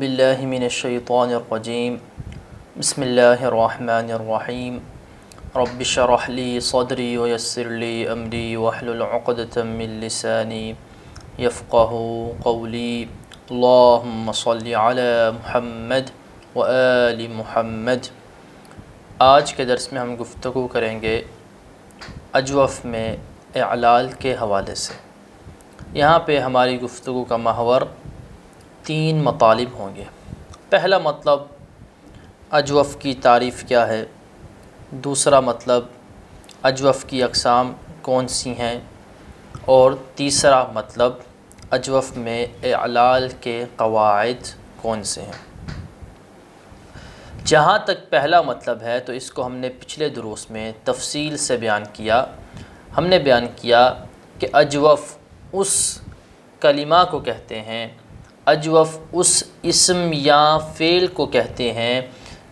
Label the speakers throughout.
Speaker 1: باللہ من الشیطان الرجیم بسم اللہ الرحمن الرحیم رب اشرح لی صدری ویسر لی امری واحلل عقدۃ من لسانی یفقہوا قولی اللہم صلی علی محمد وآل محمد۔ آج کے درس میں ہم گفتگو کریں گے اجوف میں اعلال کے حوالے سے۔ یہاں پہ ہماری گفتگو کا محور 3 مطالب ہوں گے۔ پہلا مطلب اجوف کی تعریف کیا ہے، دوسرا مطلب اجوف کی اقسام کون سی ہیں، اور تیسرا مطلب اجوف میں اعلال کے قواعد کون سے ہیں۔ جہاں تک پہلا مطلب ہے تو اس کو ہم نے پچھلے دروس میں تفصیل سے بیان کیا۔ ہم نے بیان کیا کہ اجوف اس کلمہ کو کہتے ہیں، اجوف اس اسم یا فعل کو کہتے ہیں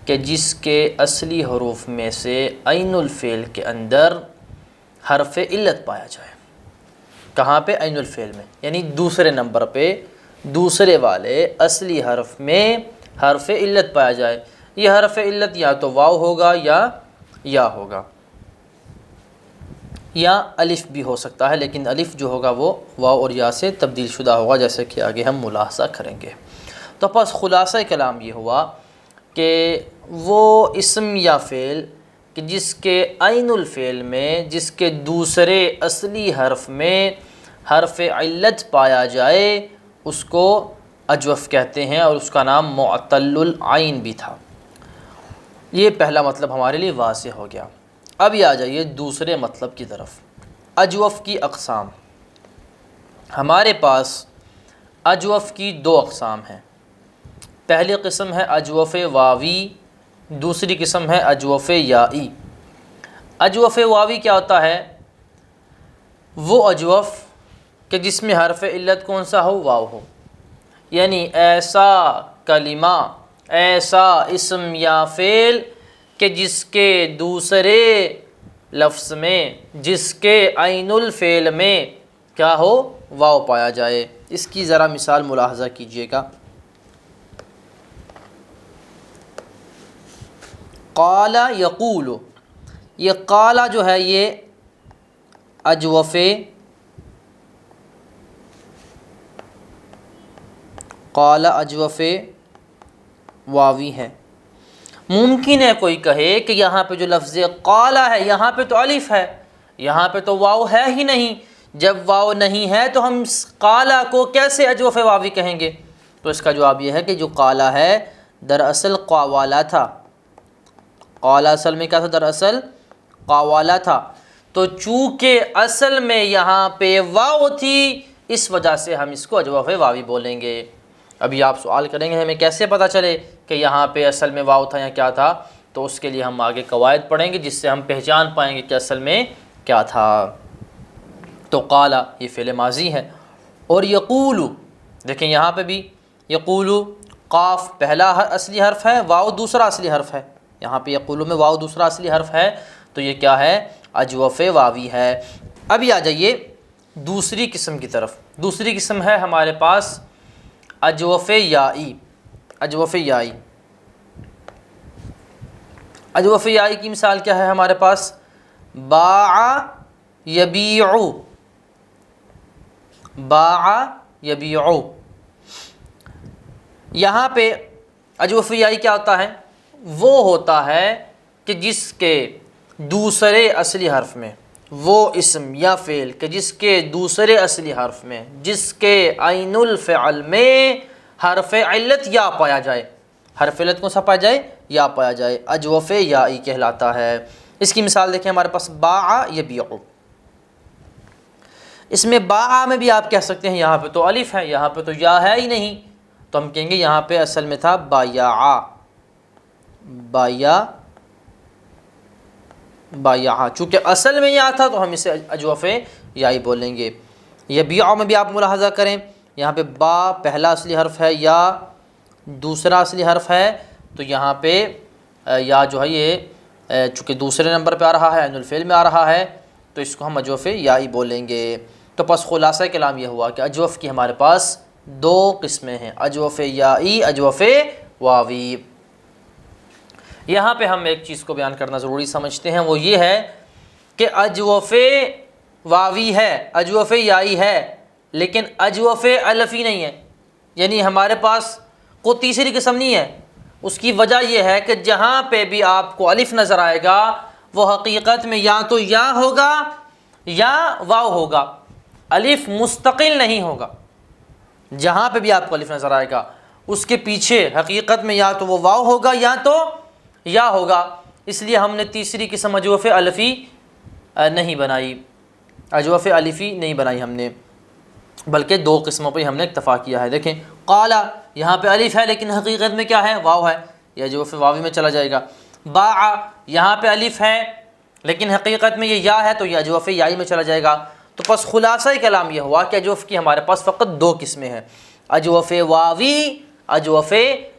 Speaker 1: کہ جس کے اصلی حروف میں سے عین الفعل کے اندر حرف علت پایا جائے۔ کہاں پہ؟ عین الفعل میں، یعنی دوسرے نمبر پہ دوسرے والے اصلی حرف میں حرف علت پایا جائے۔ یہ حرف علت یا تو واو ہوگا یا ہوگا، یا الف بھی ہو سکتا ہے، لیکن الف جو ہوگا وہ واو اور یا سے تبدیل شدہ ہوگا، جیسے کہ آگے ہم ملاحظہ کریں گے۔ تو بس خلاصہ کلام یہ ہوا کہ وہ اسم یا فعل کہ جس کے عین الفعل میں، جس کے دوسرے اصلی حرف میں حرف علت پایا جائے، اس کو اجوف کہتے ہیں، اور اس کا نام معتل العین بھی تھا۔ یہ پہلا مطلب ہمارے لیے واضح ہو گیا۔ اب یہ آ جائیے دوسرے مطلب کی طرف۔ اجوف کی اقسام۔ ہمارے پاس اجوف کی 2 اقسام ہیں۔ پہلی قسم ہے اجوف واوی، دوسری قسم ہے اجوف یائی۔ اجوف واوی کیا ہوتا ہے؟ وہ اجوف کہ جس میں حرف علت کون سا ہو؟ واو ہو، یعنی ایسا کلمہ، ایسا اسم یا فعل کہ جس کے دوسرے لفظ میں، جس کے عین الفعل میں کیا ہو؟ واو پایا جائے۔ اس کی ذرا مثال ملاحظہ کیجئے گا۔ قال یقول، یہ قال جو ہے یہ اجوف قال اجوف واوی ہے۔ ممکن ہے کوئی کہے کہ یہاں پہ جو لفظ قال ہے، یہاں پہ تو الف ہے، یہاں پہ تو واو ہے ہی نہیں۔ جب واو نہیں ہے تو ہم قال کو کیسے اجوف واوی کہیں گے؟ تو اس کا جواب یہ ہے کہ جو قال ہے دراصل قوالا تھا۔ قال اصل میں کیا تھا؟ دراصل قوالا تھا۔ تو چونکہ اصل میں یہاں پہ واو تھی، اس وجہ سے ہم اس کو اجوف واوی بولیں گے۔ ابھی آپ سوال کریں گے ہمیں کیسے پتہ چلے کہ یہاں پہ اصل میں واو تھا یا کیا تھا؟ تو اس کے لیے ہم آگے قواعد پڑھیں گے جس سے ہم پہچان پائیں گے کہ اصل میں کیا تھا۔ تو قال یہ فعل ماضی ہے، اور یقول، دیکھیں یہاں پہ بھی یقول، قاف پہلا اصلی حرف ہے، واو دوسرا اصلی حرف ہے۔ یہاں پہ یقول میں واو دوسرا اصلی حرف ہے، تو یہ کیا ہے؟ اجوف واوی ہے۔ ابھی آ جائیے دوسری قسم کی طرف۔ دوسری قسم ہے ہمارے پاس اجوف یائی۔ اجوف یائی، اجوف یائی کی مثال کیا ہے ہمارے پاس؟ باع یبیع، باع یبیع۔ یہاں پہ اجوف یائی کیا ہوتا ہے؟ وہ ہوتا ہے کہ جس کے دوسرے اصلی حرف میں، وہ اسم یا فعل کہ جس کے دوسرے اصلی حرف میں، جس کے عین الفعل میں حرف علت یا پایا جائے۔ حرف علت کون سا پایا جائے؟ یا پایا جائے، اجوف یائی کہلاتا ہے۔ اس کی مثال دیکھیں ہمارے پاس باع یبیع۔ اس میں باع میں بھی آپ کہہ سکتے ہیں یہاں پہ تو الف ہے، یہاں پہ تو یا ہے ہی نہیں، تو ہم کہیں گے یہاں پہ اصل میں تھا بایعا، بایعا۔ چونکہ اصل میں یا تھا تو ہم اسے اجوف یائی بولیں گے۔ یبیع میں بھی آپ ملاحظہ کریں، یہاں پہ با پہلا اصلی حرف ہے، یا دوسرا اصلی حرف ہے، تو یہاں پہ یا جو ہے یہ چونکہ دوسرے نمبر پہ آ رہا ہے، عین الفعل میں آ رہا ہے، تو اس کو ہم اجوف یائی بولیں گے۔ تو پس خلاصہ کلام یہ ہوا کہ اجوف کی ہمارے پاس دو قسمیں ہیں، اجوف یائی، اجوف واوی۔ یہاں پہ ہم ایک چیز کو بیان کرنا ضروری سمجھتے ہیں، وہ یہ ہے کہ اجوف واوی ہے، اجوف یائی ہے، لیکن اجوف الفی نہیں ہے، یعنی ہمارے پاس کوئی تیسری قسم نہیں ہے۔ اس کی وجہ یہ ہے کہ جہاں پہ بھی آپ کو الف نظر آئے گا وہ حقیقت میں یا تو یا ہوگا یا واو ہوگا، الف مستقل نہیں ہوگا۔ جہاں پہ بھی آپ کو الف نظر آئے گا اس کے پیچھے حقیقت میں یا تو وہ واو ہوگا یا تو یا ہوگا، اس لیے ہم نے تیسری قسم اجوف الفی نہیں بنائی، اجوف الفی نہیں بنائی ہم نے، بلکہ دو قسموں پہ ہم نے اکتفا کیا ہے۔ دیکھیں قال یہاں پہ الف ہے لیکن حقیقت میں کیا ہے، واو ہے، یہ اجوف واوی میں چلا جائے گا۔ باع یہاں پہ الف ہے لیکن حقیقت میں یہ یا ہے تو یہ اجوف یائی میں چلا جائے گا۔ تو پس خلاصہ کلام یہ ہوا کہ اجوف کی ہمارے پاس فقط دو قسمیں ہیں، اجوف واوی، اجوف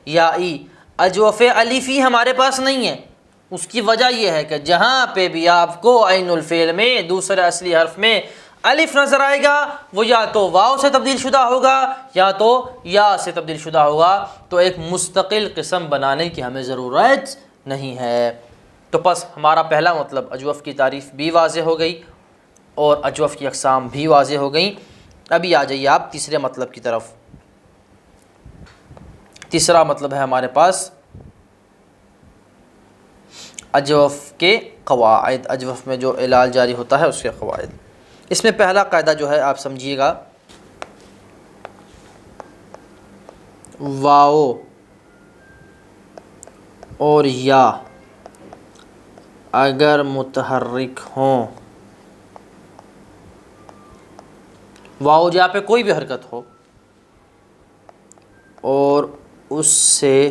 Speaker 1: یائی، اجوف الفی ہمارے پاس نہیں ہے۔ اس کی وجہ یہ ہے کہ جہاں پہ بھی آپ کو عین الفعل میں دوسرے اصلی حرف میں الف نظر آئے گا وہ یا تو واو سے تبدیل شدہ ہوگا یا تو یا سے تبدیل شدہ ہوگا، تو ایک مستقل قسم بنانے کی ہمیں ضرورت نہیں ہے۔ تو پس ہمارا پہلا مطلب اجوف کی تعریف بھی واضح ہو گئی اور اجوف کی اقسام بھی واضح ہو گئیں۔ ابھی آ جائیے آپ تیسرے مطلب کی طرف۔ تیسرا مطلب ہے ہمارے پاس اجوف کے قواعد، اجوف میں جو علاج جاری ہوتا ہے اس کے قواعد۔ اس میں پہلا قاعدہ جو ہے آپ سمجھیے گا، واو اور یا اگر متحرک ہوں، واو یا پہ کوئی بھی حرکت ہو اور اس سے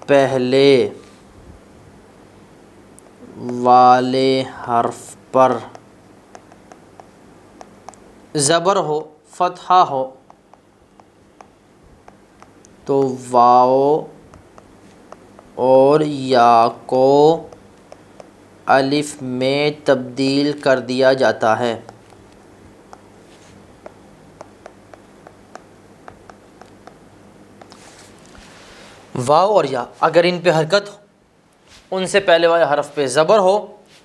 Speaker 1: پہلے والے حرف پر زبر ہو، فتحہ ہو، تو واو اور یا کو الف میں تبدیل کر دیا جاتا ہے۔ واو اور یا اگر ان پہ حرکت ہو، ان سے پہلے والے حرف پہ زبر ہو،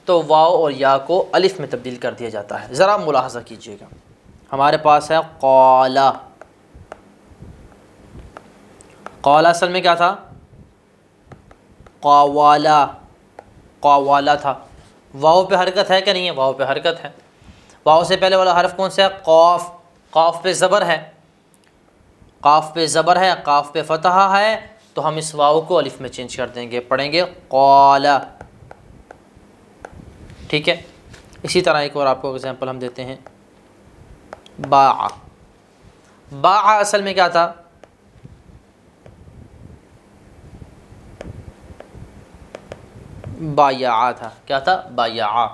Speaker 1: تو واو اور یا کو الف میں تبدیل کر دیا جاتا ہے۔ ذرا ملاحظہ کیجئے گا، ہمارے پاس ہے قالا، قالا اصل میں کیا تھا، قوالا، قوالا تھا۔ واو پہ حرکت ہے کہ نہیں ہے، واو پہ حرکت ہے۔ واو سے پہلے والا حرف کون سا ہے، قاف، قاف پہ زبر ہے، قاف پہ زبر ہے، قاف پہ فتحہ ہے، تو ہم اس واو کو الف میں چینج کر دیں گے، پڑھیں گے قالا، ٹھیک ہے۔ اسی طرح ایک اور آپ کو ایگزامپل ہم دیتے ہیں، باع، باع اصل میں کیا تھا، بایعہ تھا، کیا تھا، بایعہ۔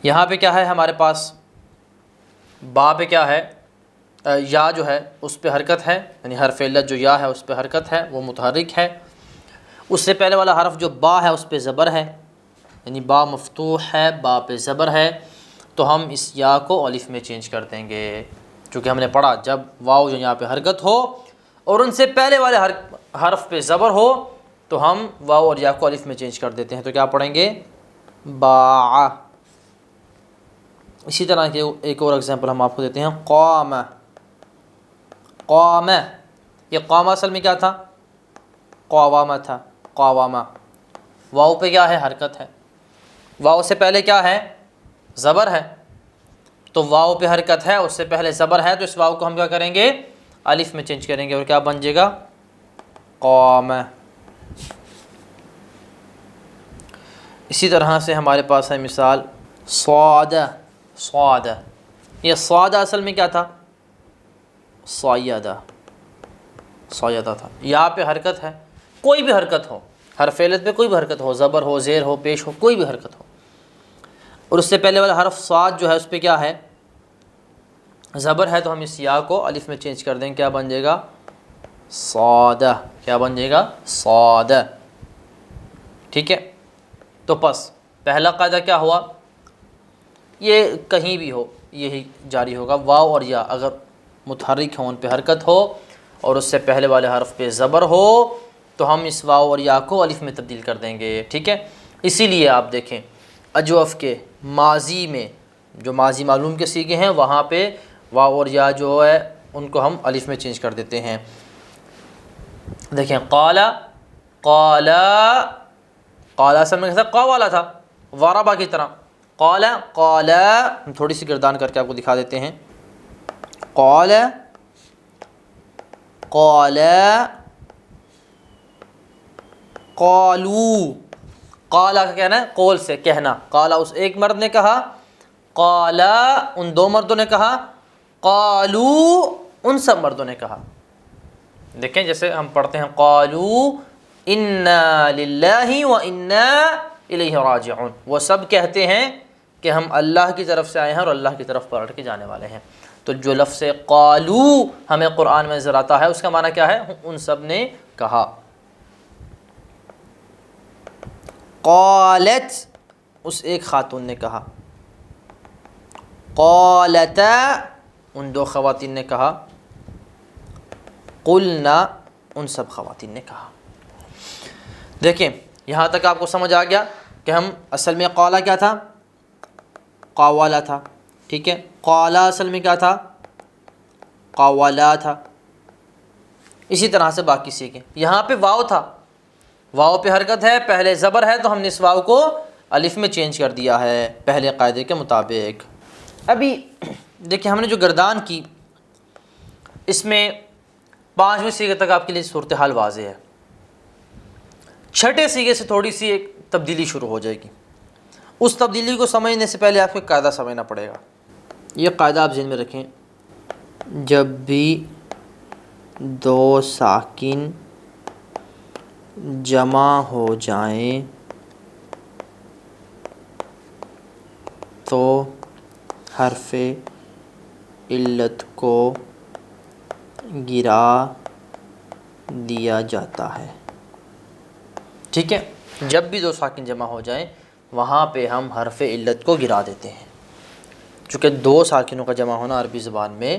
Speaker 1: یہاں پہ کیا ہے ہمارے پاس، با پہ کیا ہے، یا جو ہے اس پہ حرکت ہے، یعنی حرف علت جو یا ہے اس پہ حرکت ہے، وہ متحرک ہے۔ اس سے پہلے والا حرف جو با ہے اس پہ زبر ہے، یعنی با مفتوح ہے، با پہ زبر ہے، تو ہم اس یا کو الف میں چینج کر دیں گے، چونکہ ہم نے پڑھا جب واو جو یہاں پہ حرکت ہو اور ان سے پہلے والے حرف پہ زبر ہو تو ہم واو اور یا کو الف میں چینج کر دیتے ہیں، تو کیا پڑھیں گے، باع۔ اسی طرح کے ایک اور ایگزامپل ہم آپ کو دیتے ہیں، قام، قام، یہ قام اصل میں کیا تھا، قوامہ تھا، قوامہ۔ واو پہ کیا ہے، حرکت ہے، واو سے پہلے کیا ہے، زبر ہے، تو واو پہ حرکت ہے، اس سے پہلے زبر ہے، تو اس واو کو ہم کیا کریں گے، الف میں چینج کریں گے، اور کیا بن جائے گا، قام۔ اسی طرح سے ہمارے پاس ہے مثال صاد، صاد، یہ صاد اصل میں کیا تھا، صیدہ، صیدہ تھا۔ یہاں پہ حرکت ہے، کوئی بھی حرکت ہو، حرف علت پہ کوئی بھی حرکت ہو، زبر ہو، زیر ہو، پیش ہو، کوئی بھی حرکت ہو، اور اس سے پہلے والا حرف صاد جو ہے اس پہ کیا ہے، زبر ہے، تو ہم اس یا کو الف میں چینج کر دیں، کیا بن جائے گا، صادہ، کیا بن جائے گا، صادہ، ٹھیک ہے۔ تو پس پہلا قاعدہ کیا ہوا یہ کہیں بھی ہو یہی جاری ہوگا۔ واو اور یا اگر متحرک ہوں ان پہ حرکت ہو اور اس سے پہلے والے حرف پہ زبر ہو تو ہم اس واو اور یا کو الف میں تبدیل کر دیں گے، ٹھیک ہے۔ اسی لیے آپ دیکھیں اجوف کے ماضی میں جو ماضی معلوم کے سیغے ہیں وہاں پہ واو اور یا جو ہے ان کو ہم الف میں چینج کر دیتے ہیں۔ دیکھیں قالا، قالا، قالا اصل میں قا والا تھا ضربا کی طرح، قالا، قالا، ہم تھوڑی سی گردان کر کے آپ کو دکھا دیتے ہیں، قالا، قالا، قالو، قالا کا کہنا ہے قول سے کہنا، قالا اس ایک مرد نے کہا، قالا ان دو مردوں نے کہا، قالو ان سب مردوں نے کہا۔ دیکھیں جیسے ہم پڑھتے ہیں قالو انا للہ و انا الیہ راجعون، وہ سب کہتے ہیں کہ ہم اللہ کی طرف سے آئے ہیں اور اللہ کی طرف پلٹ کے جانے والے ہیں۔ تو جو لفظ قالو ہمیں قرآن میں نظر آتا ہے اس کا معنی کیا ہے؟ ان سب نے کہا۔ قالت اس ایک خاتون نے کہا، قالتا ان دو خواتین نے کہا، قلنا ان سب خواتین نے کہا۔ دیکھیں یہاں تک آپ کو سمجھ آ گیا کہ ہم اصل میں قالا کیا تھا؟ قاوالا تھا، ٹھیک ہے۔ قالا اصل میں کیا تھا؟ قاوالا تھا۔ اسی طرح سے باقی سیکھیں۔ یہاں پہ واو تھا، واو پہ حرکت ہے، پہلے زبر ہے تو ہم نے اس واو کو الف میں چینج کر دیا ہے پہلے قاعدے کے مطابق۔ ابھی دیکھیں ہم نے جو گردان کی اس میں 5ویں سیغے تک آپ کے لیے صورتحال واضح ہے۔ چھٹے سیغے سے تھوڑی سی ایک تبدیلی شروع ہو جائے گی، اس تبدیلی کو سمجھنے سے پہلے آپ کو قاعدہ سمجھنا پڑے گا۔ یہ قاعدہ آپ ذہن میں رکھیں، جب بھی دو ساکن جمع ہو جائیں تو حرف علت کو گرا دیا جاتا ہے، ٹھیک ہے۔ جب بھی دو ساکن جمع ہو جائیں وہاں پہ ہم حرف علت کو گرا دیتے ہیں، چونکہ دو ساکنوں کا جمع ہونا عربی زبان میں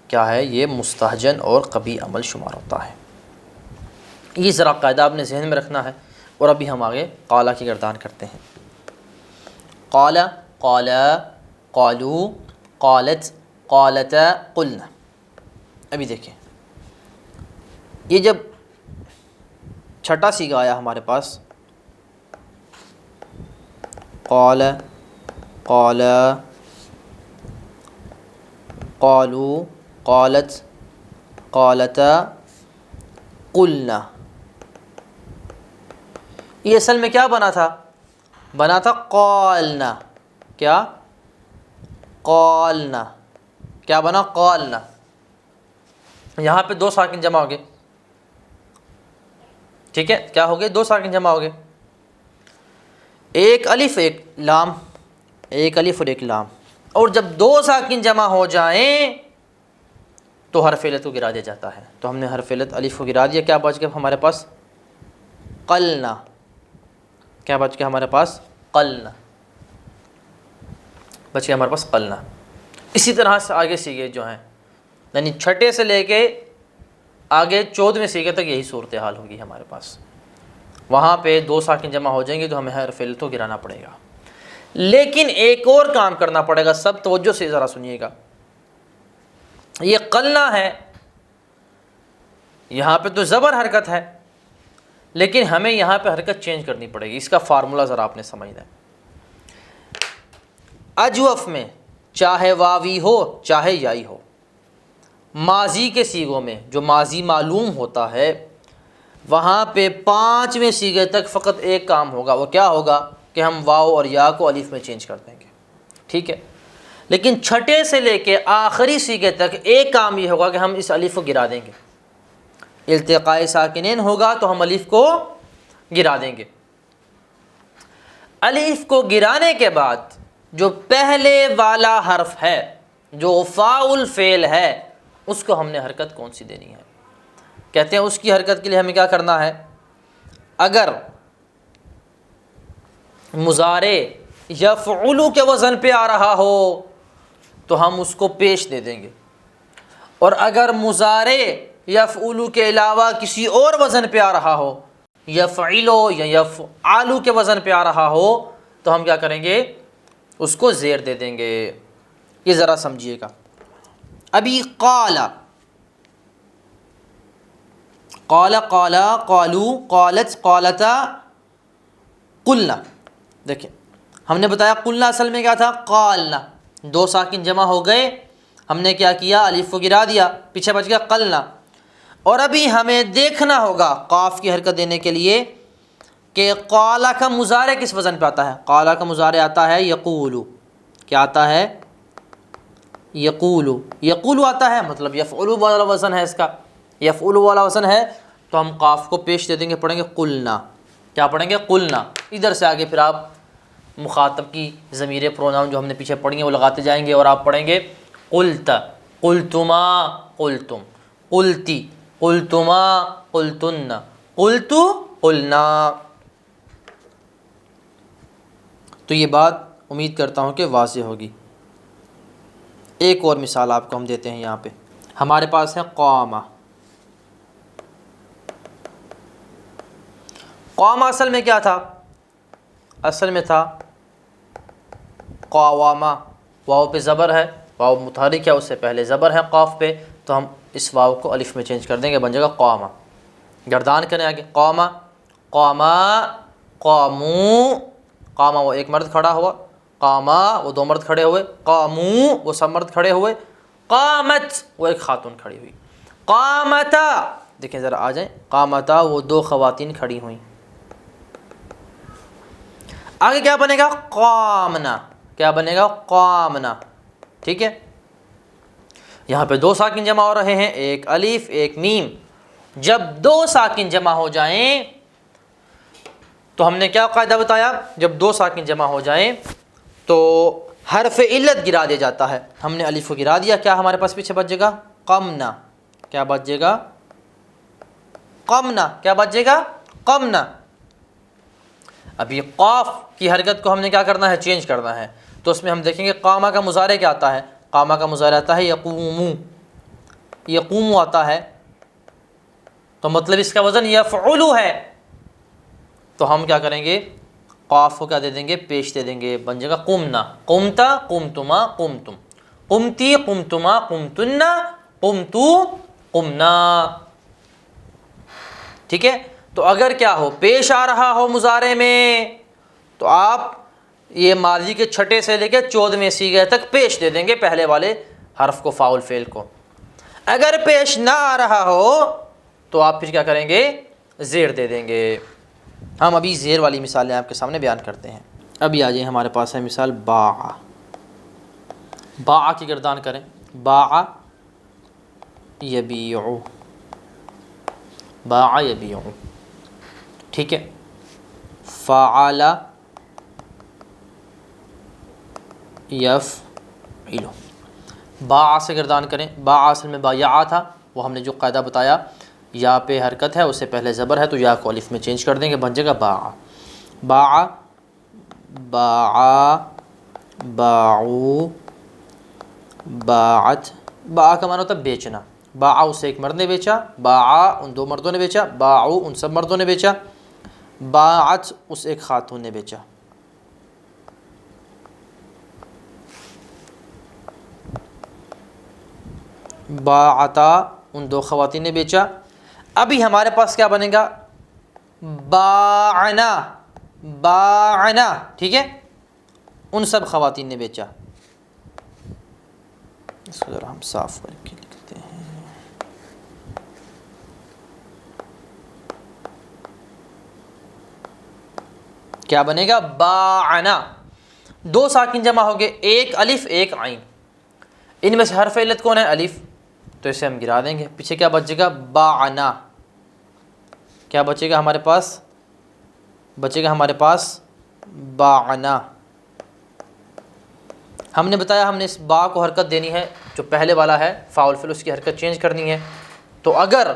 Speaker 1: کیا ہے؟ یہ مستہجن اور قبیح عمل شمار ہوتا ہے۔ یہ ذرا قاعدہ آپ نے ذہن میں رکھنا ہے۔ اور ابھی ہم آگے قالا کی گردان کرتے ہیں۔ قالا، قالا، قالو، قالت، قالتا، قلنا۔ ابھی دیکھیں یہ جب چھٹا سیغہ آیا ہمارے پاس، قالا، قالا، قالو، قالت، قالتا، قلنا، یہ اصل میں کیا بنا تھا؟ بنا تھا قالنا۔ کیا؟ قالنا۔ کیا بنا؟ قالنا۔ یہاں پہ دو ساکن جمع ہو گئے، ٹھیک ہے۔ کیا ہو گئے؟ دو ساکن جمع ہو گئے، ایک الف ایک لام، ایک الف اور ایک لام۔ اور جب دو ساکن جمع ہو جائیں تو حرف علت کو گرا دیا جاتا ہے۔ تو ہم نے حرف علت الف کو گرا دیا، کیا بچ گیا ہمارے پاس؟ قلنا۔ کیا بچ گیا ہمارے پاس؟ قلنا، بچ گیا ہمارے پاس قلنا۔ اسی طرح سے آگے سیغے جو ہیں، یعنی چھٹے سے لے کے آگے 14ویں سیغے تک یہی صورتحال ہوگی ہمارے پاس۔ وہاں پہ دو ساکن جمع ہو جائیں گے تو ہمیں حرف علت کو گرانا پڑے گا۔ لیکن ایک اور کام کرنا پڑے گا، سب توجہ سے ذرا سنیے گا۔ یہ قلنا ہے، یہاں پہ تو زبر حرکت ہے، لیکن ہمیں یہاں پہ حرکت چینج کرنی پڑے گی۔ اس کا فارمولہ ذرا آپ نے سمجھنا ہے۔ اجوف میں چاہے واوی ہو چاہے یائی ہو، ماضی کے سیغوں میں جو ماضی معلوم ہوتا ہے وہاں پہ 5ویں سیغے تک فقط ایک کام ہوگا، وہ کیا ہوگا؟ کہ ہم واو اور یا کو الف میں چینج کر دیں گے، ٹھیک ہے۔ لیکن چھٹے سے لے کے آخری سیغے تک ایک کام یہ ہوگا کہ ہم اس الف کو گرا دیں گے۔ التقاء ساکنین ہوگا تو ہم الف کو گرا دیں گے۔ الف کو گرانے کے بعد جو پہلے والا حرف ہے جو فاعل فعل ہے اس کو ہم نے حرکت کون سی دینی ہے؟ کہتے ہیں اس کی حرکت کے لیے ہمیں کیا کرنا ہے؟ اگر مضارع یفعلو کے وزن پہ آ رہا ہو تو ہم اس کو پیش دے دیں گے، اور اگر مضارع یفعلو کے علاوہ کسی اور وزن پہ آ رہا ہو، یفعلو یا یفعلو کے وزن پہ آ رہا ہو، تو ہم کیا کریں گے؟ اس کو زیر دے دیں گے۔ یہ ذرا سمجھیے گا۔ ابھی قال قال قال قالوا قالت قالتا قلنا، دیکھیں ہم نے بتایا قلنا اصل میں کیا تھا؟ قالنا، دو ساکن جمع ہو گئے، ہم نے کیا کیا؟ الف کو گرا دیا، پیچھے بچ گیا قلنا۔ اور ابھی ہمیں دیکھنا ہوگا قاف کی حرکت دینے کے لیے کہ قالا کا مضارع کس وزن پہ آتا ہے؟ قالا کا مضارع آتا ہے یقولو۔ کیا آتا ہے؟ یقولو۔ یقولو آتا ہے، مطلب یفعلو والا وزن ہے اس کا، یفعلو والا وزن ہے، تو ہم قاف کو پیش دے دیں گے، پڑھیں گے قلنا۔ کیا پڑھیں گے؟ قلنا۔ ادھر سے آگے پھر آپ مخاطب کی ضمیر پروناؤن جو ہم نے پیچھے پڑھی ہیں وہ لگاتے جائیں گے، اور آپ پڑھیں گے قلت، قلتما، قلتم، قلتی، قلتما، قلتن، قلتو، قلنا۔ تو یہ بات امید کرتا ہوں کہ واضح ہوگی۔ ایک اور مثال آپ کو ہم دیتے ہیں یہاں پہ۔ ہمارے پاس ہے قوما۔ قوما اصل میں کیا تھا؟ اصل میں تھا قواما، واو پہ زبر ہے، واو متحرک ہے، اس سے پہلے زبر ہے قاف پہ، تو ہم اس واو کو الف میں چینج کر دیں گے، بن جائے گا قوما۔ گردان کریں آگے، قوما، قوما، قامو، قاما وہ ایک مرد کھڑا ہوا، قاما وہ دو مرد کھڑے ہوئے، قامو وہ سب مرد کھڑے ہوئے، قامت وہ ایک خاتون کھڑی ہوئی، قامتا، دیکھیں ذرا آ جائیں، قامتا وہ دو خواتین کھڑی ہوئیں۔ آگے کیا بنے گا؟ قامنا۔ کیا بنے گا؟ قامنا۔ ٹھیک ہے، یہاں پہ دو ساکن جمع ہو رہے ہیں، ایک الف ایک میم۔ جب دو ساکن جمع ہو جائیں تو ہم نے کیا قاعدہ بتایا؟ جب دو ساکن جمع ہو جائیں تو حرف علت گرا دیا جاتا ہے۔ ہم نے الف کو گرا دیا، کیا ہمارے پاس پیچھے بچ جائے گا؟ قمنا۔ کیا بچ جائے گا؟ قمنا۔ کیا بچ جائے گا؟ قمنا۔ ابھی قاف کی حرکت کو ہم نے کیا کرنا ہے؟ چینج کرنا ہے، تو اس میں ہم دیکھیں گے قاما کا مضارع کیا آتا ہے؟ قاما کا مضارع آتا ہے یقومو۔ یقومو آتا ہے، تو مطلب اس کا وزن یفعلو ہے، تو ہم کیا کریں گے؟ قاف کو کیا دے دیں گے؟ پیش دے دیں گے، بن جائے گا قمنا، قمتا، قمتما، قمتم، قمتی، قمتما، قمتن، قمتو، قمنا۔ ٹھیک ہے، تو اگر کیا ہو؟ پیش آ رہا ہو مضارع میں، تو آپ یہ ماضی کے چھٹے سے لے کے 14ویں صیغے تک پیش دے دیں گے پہلے والے حرف کو، فاعل فعل کو۔ اگر پیش نہ آ رہا ہو تو آپ پھر کیا کریں گے؟ زیر دے دیں گے۔ ہم ابھی زیر والی مثالیں آپ کے سامنے بیان کرتے ہیں۔ ابھی آ جائیں، ہمارے پاس ہے مثال باع۔ باع کی گردان کریں، باع یبیع، باع یبیع۔ ٹھیک ہے، فعل یفعل۔ باع سے گردان کریں، باع اصل میں بایع تھا، وہ ہم نے جو قاعدہ بتایا، یا پہ حرکت ہے، اس سے پہلے زبر ہے، تو یا کو الف میں چینج کر دیں گے، بن جائے گا باع۔ باع، باع، باعو، باعت۔ باع کا معنی ہوتا ہے بیچنا، باع اسے ایک مرد نے بیچا، باع ان دو مردوں نے بیچا، باعو ان سب مردوں نے بیچا، باعت اس ایک خاتون نے بیچا۔ باعتا ان دو خواتین نے بیچا۔ ابھی ہمارے پاس کیا بنے گا؟ باعنا، باعنا۔ ٹھیک ہے، ان سب خواتین نے بیچا۔ اس کو ذرا ہم صاف کر کے لکھتے ہیں۔ کیا بنے گا؟ باعنا۔ دو ساکن جمع ہو گئے، ایک الف ایک عین، ان میں سے حرف علت کون ہے؟ الف، تو اسے ہم گرا دیں گے، پیچھے کیا بچے گا؟ باعنا۔ کیا بچے گا ہمارے پاس؟ بچے گا ہمارے پاس باعنا۔ ہم نے بتایا ہم نے اس با کو حرکت دینی ہے، جو پہلے والا ہے فاعل فعل، اس کی حرکت چینج کرنی ہے۔ تو اگر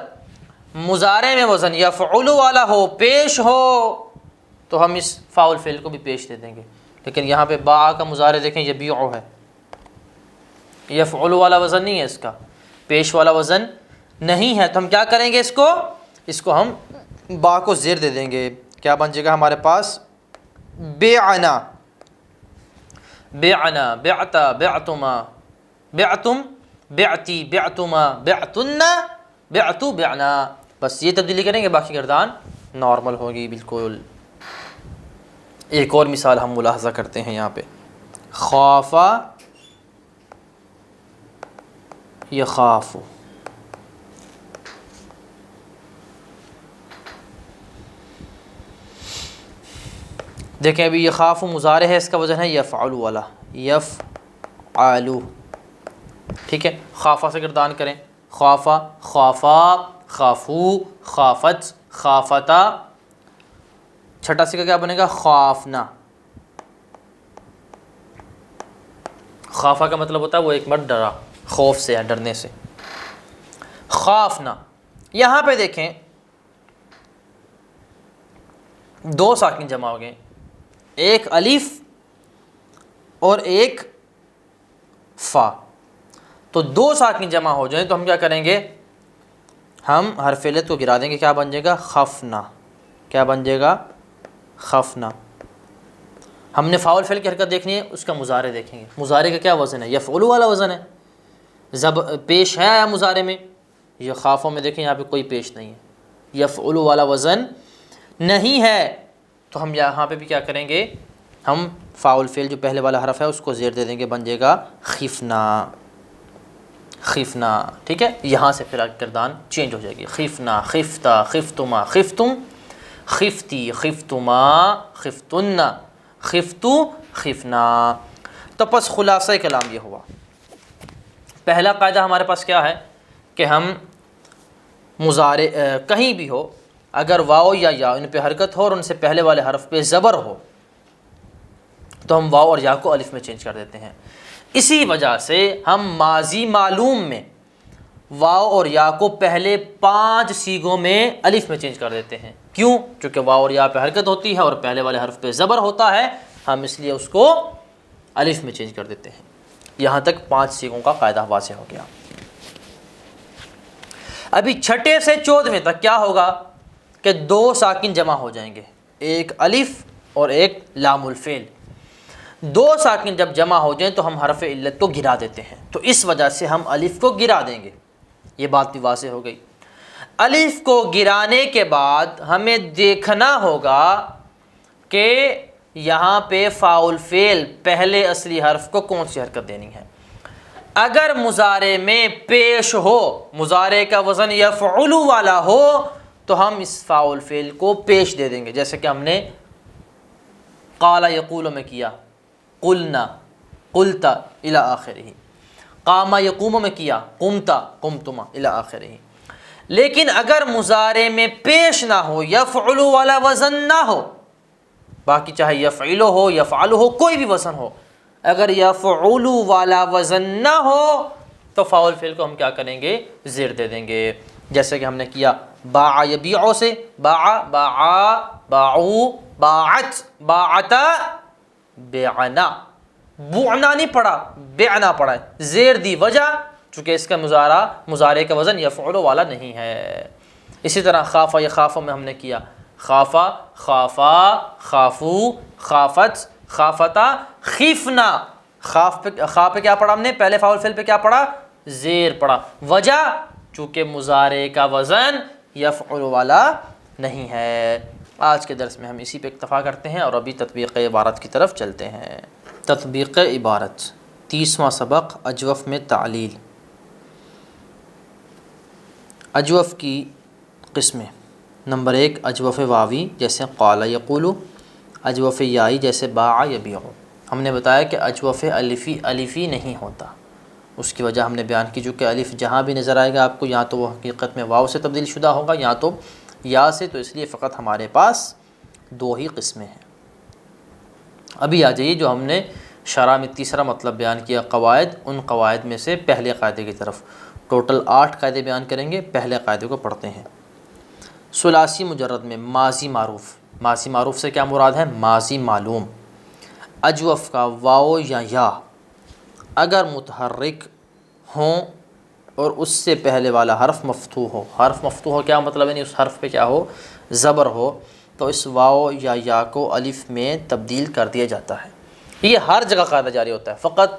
Speaker 1: مضارع میں وزن یفعل والا ہو، پیش ہو، تو ہم اس فاعل فعل کو بھی پیش دے دیں گے۔ لیکن یہاں پہ باع کا مضارع دیکھیں یبیع ہے، یفعل والا وزن نہیں ہے، اس کا پیش والا وزن نہیں ہے، تو ہم کیا کریں گے، اس کو ہم با کو زیر دے دیں گے، کیا بن جائے گا ہمارے پاس بیعنا، بیعنا، بعتا، بعتما، بعتم، بعتی، بعتما، بعتن، بعتو، بعنا، بس یہ تبدیلی کریں گے، باقی گردان نارمل ہوگی بالکل۔ ایک اور مثال ہم ملاحظہ کرتے ہیں یہاں پہ، خوافا یخاف، دیکھیں ابھی یخاف مضارع ہے، اس کا وزن ہے یفعل والا، یفعلو، ٹھیک ہے، خافا سے گردان کریں، خوافا، خوافا، خافو، خافت، خافتا، چھٹا سکہ کیا بنے گا، خوافنا، خافا کا مطلب ہوتا ہے وہ ایک مرد ڈرا، خوف سے ہے، ڈرنے سے، خوافنا۔ یہاں پہ دیکھیں دو ساکن جمع ہو گئے، ایک الف اور ایک فا، تو دو ساکن جمع ہو جائیں تو ہم کیا کریں گے، ہم حرف علت کو گرا دیں گے، کیا بن جائے گا، خفنا، کیا بن جائے گا، خفنا۔ ہم نے فاعل فعل کی حرکت دیکھنی ہے، اس کا مضارع دیکھیں گے، مضارع کا کیا وزن ہے، یفعل والا وزن ہے، پیش ہے آیا مضارع میں، یہ خافوں میں دیکھیں یہاں پہ کوئی پیش نہیں ہے، یفعل والا وزن نہیں ہے، تو ہم یہاں پہ بھی کیا کریں گے، ہم فاعل فعل جو پہلے والا حرف ہے اس کو زیر دے دیں گے، بن جائے گا خفنا، خفنا، ٹھیک ہے، یہاں سے پھر گردان چینج ہو جائے گی، خفنا، خفتا، خفتما، خفتم، خفتی، خفتما، خفتن، خفتو، خفنا۔ تو پس خلاصہ کلام یہ ہوا، پہلا قاعدہ ہمارے پاس کیا ہے کہ ہم مضارع کہیں بھی ہو، اگر واو یا ان پہ حرکت ہو اور ان سے پہلے والے حرف پہ زبر ہو تو ہم واو اور یا کو الف میں چینج کر دیتے ہیں۔ اسی وجہ سے ہم ماضی معلوم میں واو اور یا کو پہلے 5 صیغوں میں الف میں چینج کر دیتے ہیں، کیوں؟ چونکہ واو اور یا پہ حرکت ہوتی ہے اور پہلے والے حرف پہ زبر ہوتا ہے، ہم اس لیے اس کو الف میں چینج کر دیتے ہیں۔ یہاں تک 5 صیغوں کا قاعدہ واضح ہو گیا۔ ابھی چھٹے سے 14ویں تک کیا ہوگا کہ 2 ساکن جمع ہو جائیں گے، ایک الف اور ایک لام الفعل، 2 ساکن جب جمع ہو جائیں تو ہم حرف علت کو گرا دیتے ہیں، تو اس وجہ سے ہم الف کو گرا دیں گے، یہ بات بھی واضح ہو گئی۔ الف کو گرانے کے بعد ہمیں دیکھنا ہوگا کہ یہاں پہ فاعل فعل پہلے اصلی حرف کو کون سی حرکت دینی ہے۔ اگر مضارع میں پیش ہو، مضارع کا وزن یفعل والا ہو، تو ہم اس فاعل فعل کو پیش دے دیں گے، جیسے کہ ہم نے قال یقول میں کیا، قلنا، قلتا الی آخرہ، قام یقوم میں کیا، قمتا، قمتما الی آخرہ۔ لیکن اگر مضارع میں پیش نہ ہو، یفعل والا وزن نہ ہو، باقی چاہے یفعل ہو، یفعل ہو، کوئی بھی وزن ہو، اگر یفعل والا وزن نہ ہو تو فاعل فعل کو ہم کیا کریں گے، زیر دے دیں گے، جیسے کہ ہم نے کیا باع یبیع سے، باع، باعا، باعو، باعت، باعتا، بیعنا، بعنا نہیں پڑھا، بیعنا پڑھا ہے، زیر دی، وجہ چونکہ اس کا مضارع کا وزن یفعل والا نہیں ہے۔ اسی طرح خافا یخافو میں ہم نے کیا خافا، خافا، خافو، خافت، خافتا، خیفنا، خا پہ کیا پڑھا ہم نے، پہلے فاعل فعل پہ کیا پڑھا، زیر پڑھا، وجہ چونکہ مضارع کا وزن یفعل والا نہیں ہے۔ آج کے درس میں ہم اسی پہ اکتفا کرتے ہیں اور ابھی تطبیق عبارت کی طرف چلتے ہیں۔ تطبیق عبارت، 30واں سبق، اجوف میں تعلیل۔ اجوف کی قسمیں، نمبر 1 اجوف واوی جیسے قال یقول، اجوف یائی جیسے باع یبیع۔ ہم نے بتایا کہ اجوف الفی نہیں ہوتا، اس کی وجہ ہم نے بیان کی، جو کہ الف جہاں بھی نظر آئے گا آپ کو، یا تو وہ حقیقت میں واو سے تبدیل شدہ ہوگا یا تو یا سے، تو اس لیے فقط ہمارے پاس 2 ہی قسمیں ہیں۔ ابھی آ جائیے جو ہم نے شرح میں تیسرا مطلب بیان کیا، قواعد، ان قواعد میں سے پہلے قاعدے کی طرف۔ ٹوٹل 8 قاعدے بیان کریں گے، پہلے قاعدے کو پڑھتے ہیں۔ ثلاثی مجرد میں ماضی معروف، ماضی معروف سے کیا مراد ہے، ماضی معلوم۔ اجوف کا واو یا اگر متحرک ہوں اور اس سے پہلے والا حرف مفتوح ہو. حرف مفتوح ہو کیا مطلب ہے؟ اس حرف پہ کیا ہو؟ زبر ہو. تو اس واو یا کو الف میں تبدیل کر دیا جاتا ہے. یہ ہر جگہ قاعدہ جاری ہوتا ہے، فقط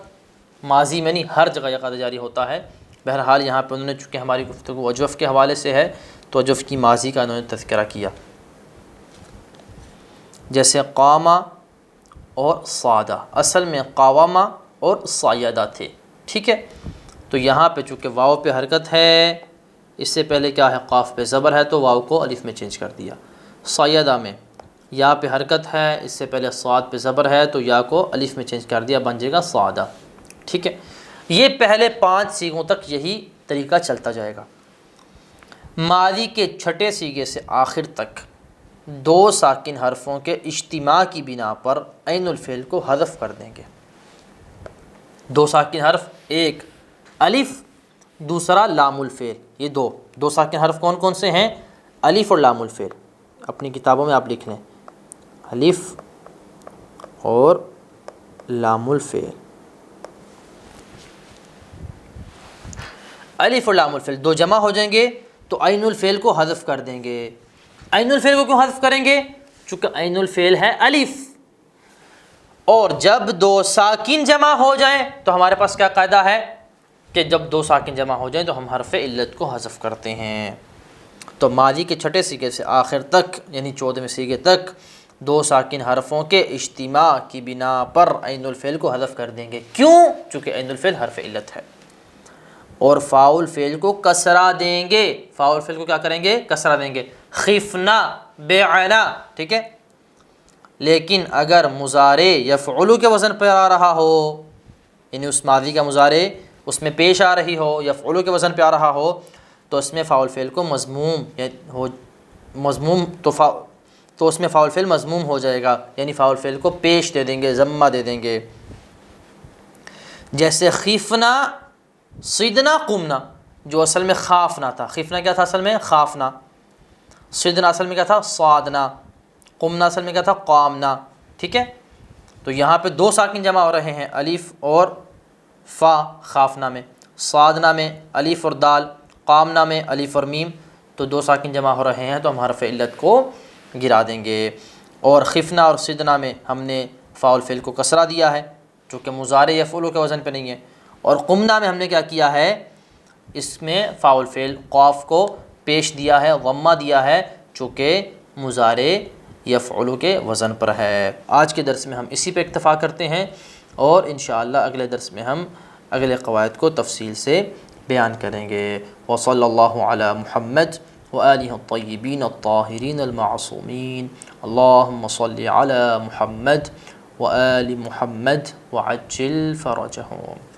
Speaker 1: ماضی میں نہیں، ہر جگہ یہ قاعدہ جاری ہوتا ہے. بہرحال یہاں پہ انہوں نے چونکہ ہماری گفتگو اجوف کے حوالے سے ہے تو اجوف کی ماضی کا انہوں نے تذکرہ کیا، جیسے قامہ اور صعدہ، اصل میں قاومہ اور صعدہ تھے. ٹھیک ہے، تو یہاں پہ چونکہ واو پہ حرکت ہے، اس سے پہلے کیا ہے؟ قاف پہ زبر ہے تو واو کو الف میں چینج کر دیا. صعدہ میں یا پہ حرکت ہے، اس سے پہلے صاد پہ زبر ہے تو یا کو الف میں چینج کر دیا، بن جائے گا صعدہ. ٹھیک ہے، یہ پہلے 5 سیغوں تک یہی طریقہ چلتا جائے گا. ماضی کے چھٹے سیغے سے آخر تک 2 ساکن حرفوں کے اجتماع کی بنا پر عین الفعل کو حذف کر دیں گے. 2 ساکن حرف، ایک الف، دوسرا لام الفعل. یہ دو ساکن حرف کون کون سے ہیں؟ الف اور لام الفعل. اپنی کتابوں میں آپ لکھ لیں، الف اور لام الفعل. الف اور لام الفعل 2 جمع ہو جائیں گے تو عین الفعل کو حذف کر دیں گے. عین الفعل کو کیوں حذف کریں گے؟ چونکہ عین الفعل ہے الف، اور جب 2 ساکن جمع ہو جائیں تو ہمارے پاس کیا قاعدہ ہے کہ جب 2 ساکن جمع ہو جائیں تو ہم حرف علت کو حذف کرتے ہیں. تو ماضی کے چھٹے سیغے سے آخر تک یعنی 14ویں سیغے تک 2 ساکن حرفوں کے اجتماع کی بنا پر عین الفعل کو حذف کر دیں گے. کیوں؟ چونکہ عین الفعل حرف علت ہے. اور فاء الفعل کو کسرہ دیں گے. فاء الفعل کو کیا کریں گے؟ کسرہ دیں گے. خفنا، بعنا. ٹھیک ہے، لیکن اگر مضارع یفعل کے وزن پر آ رہا ہو، یعنی اس ماضی کا مضارع اس میں پیش آ رہی ہو، یفعل کے وزن پہ آ رہا ہو، تو اس میں فاء الفعل کو تو اس میں فاء الفعل مضموم ہو جائے گا، یعنی فاء الفعل کو پیش دے دیں گے، ضمہ دے دیں گے. جیسے خیفنا، صدنا، قمنا، جو اصل میں خافنا تھا. خیفنا کیا تھا اصل میں؟ خافنا. صدنا اصل میں کیا تھا؟ صادنا. قمنا اصل میں کیا تھا؟ قامنا. ٹھیک ہے، تو یہاں پہ 2 ساکن جمع ہو رہے ہیں، الف اور فا خافنا میں، صادنا میں الف اور دال، قامنا میں الف اور میم. تو 2 ساکن جمع ہو رہے ہیں تو ہم حرف علت کو گرا دیں گے. اور خفنا اور صدنا میں ہم نے فاء الفعل کو کسرہ دیا ہے چونکہ مضارع یفعل کے وزن پہ نہیں ہے. اور قمنا میں ہم نے کیا کیا ہے؟ اس میں فاء الفعل قاف کو پیش دیا ہے، ضمہ دیا ہے، چونکہ مضارع یفعل کے وزن پر ہے. آج کے درس میں ہم اسی پہ اکتفا کرتے ہیں، اور انشاءاللہ اگلے درس میں ہم اگلے قواعد کو تفصیل سے بیان کریں گے. وصلی اللہ علی محمد وآلہ الطیبین الطاہرین المعصومین. اللہم صلی علی محمد وآل محمد وعجل فرجہم.